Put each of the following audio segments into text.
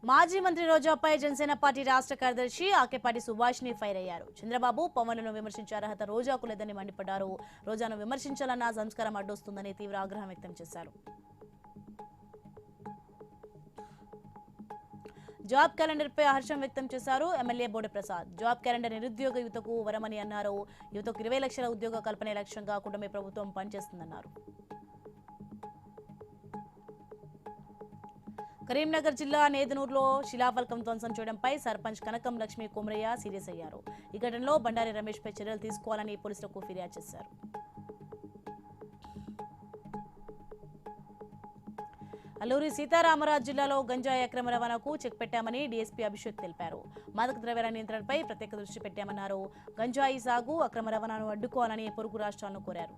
మాజీ మంత్రి రోజాపై జనసేన పార్టీ రాష్ట్ర కార్యదర్శి ఆకేపాటి సుభాష్ని ఫైర్ అయ్యారు. చంద్రబాబు పవన్లను విమర్శించే అర్హత రోజాకు లేదని మండిపడ్డారు. రోజాను విమర్శించాలన్న సంస్కారం అడ్డొస్తుందని తీవ్ర ఆగ్రహం వ్యక్తం చేశారు. జాబ్ క్యాలెండర్ పై హర్షం వ్యక్తం చేశారు MLA Bode Prasad. Job calendar నిరుద్యోగ యువతకు వరమని అన్నారు. యువతకు 20 లక్షల ఉద్యోగ కల్పనే లక్ష్యంగా కూటమి ప్రభుత్వం పనిచేస్తుందన్నారు. కరీంనగర్ జిల్లా నేదనూరులో శిలాఫలకం ధ్వంసం చేయడంపై సర్పంచ్ కనకం లక్ష్మీ కుమరయ్య సీరియస్ అయ్యారు. ఈ ఘటనలో బండారి రమేష్ పై చర్యలు తీసుకోవాలని పోలీసులకు ఫిర్యాదు చేశారు. అల్లూరి సీతారామరాజు జిల్లాలో గంజాయి అక్రమ రవాణాకు చెక్ పెట్టామని డీఎస్పీ అభిషేక్ తెలిపారు. మాదక ద్రవ్యాల నియంత్రణపై ప్రత్యేక దృష్టి పెట్టామన్నారు. గంజాయి సాగు అక్రమ రవాణాను అడ్డుకోవాలని పొరుగు రాష్ట్రాలను కోరారు.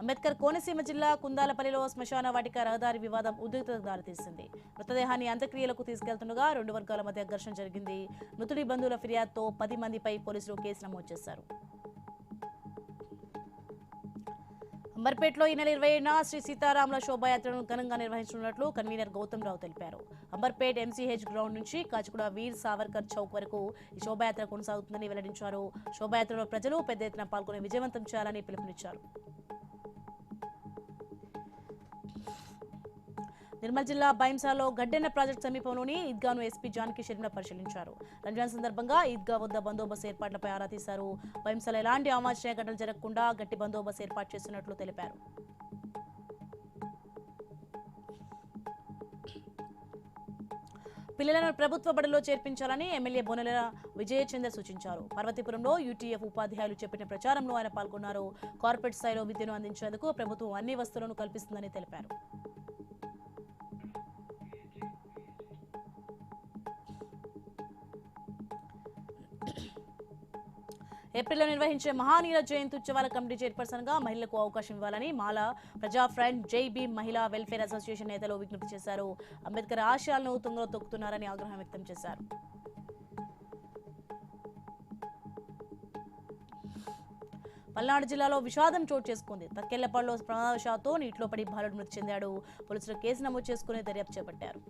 అంబేద్కర్ కోనసీమ జిల్లా కుందాలపల్లిలో శ్మశాన వాటిక రహదారి వివాదం ఉద్రిక్తతకు దారితీసింది. మృతదేహాన్ని అంత్యక్రియలకు తీసుకెళ్తుండగా 2 వర్గాల మధ్య ఘర్షణ జరిగింది. మృతుడి బంధువుల ఫిర్యాదుతో 10 మందిపై పోలీసులు కేసు నమోదు చేశారు. అంబర్పేటలో ఈ నెల 27న శ్రీ సీతారాముల శోభాయాత్రను ఘనంగా నిర్వహించనున్నట్లు కన్వీనర్ గౌతమ్ రావు తెలిపారు. అంబర్పేట్ ఎంసీహెచ్ గ్రౌండ్ నుంచి కాచిగూడ వీర్ సావర్కర్ చౌక్ వరకు ఈ శోభాయాత్ర కొనసాగుతుందని వెల్లడించారు. శోభాయాత్రలో ప్రజలు పెద్ద ఎత్తున పాల్గొని విజయవంతం చేయాలని పిలుపునిచ్చారు. నిర్మల్ జిల్లా బైంసాలో గడ్డెన్న ప్రాజెక్టు సమీపంలోని ఈద్గాను ఎస్పీ జానకి షర్మిల పరిశీలించారు. రంజాన్ సందర్భంగా ఈద్గా వద్ద బందోబస్తు ఏర్పాట్లపై ఆరా తీశారు. బైంసాలో ఎలాంటి అవాంఛనీయ ఘటనలు జరగకుండా గట్టి బందోబస్తు ఏర్పాటు చేస్తున్నట్లు తెలిపారు. పిల్లలను ప్రభుత్వ బడిలో చేర్పించాలని ఎమ్మెల్యే బొనెల విజయచంద్ర సూచించారు. పార్వతీపురంలో యూటీఎఫ్ ఉపాధ్యాయులు చెప్పిన ప్రచారంలో ఆయన పాల్గొన్నారు. కార్పొరేట్ స్థాయిలో విద్యను అందించేందుకు ప్రభుత్వం అన్ని వసతులను కల్పిస్తుందని తెలిపారు. ఏప్రిల్లో నిర్వహించే మహానీయుల జయంతి ఉత్సవాల కమిటీ చైర్పర్సన్ గా మహిళలకు అవకాశం ఇవ్వాలని మాల ప్రజా ఫ్రంట్ జై భీమ్ మహిళా వెల్ఫేర్ అసోసియేషన్ నేతలు విజ్ఞప్తి చేశారు. అంబేద్కర్ ఆశయాలను తుంగలో తొక్కుతున్నారని ఆగ్రహం వ్యక్తం చేశారు. పల్నాడు జిల్లాలో విషాదం చోటు చేసుకుంది. తక్కెళ్లపాడులో ప్రమాదవశాత్తు నీటిలో పడి బాలుడు మృతి చెందాడు. పోలీసులు కేసు నమోదు చేసుకుని దర్యాప్తు చేపట్టారు.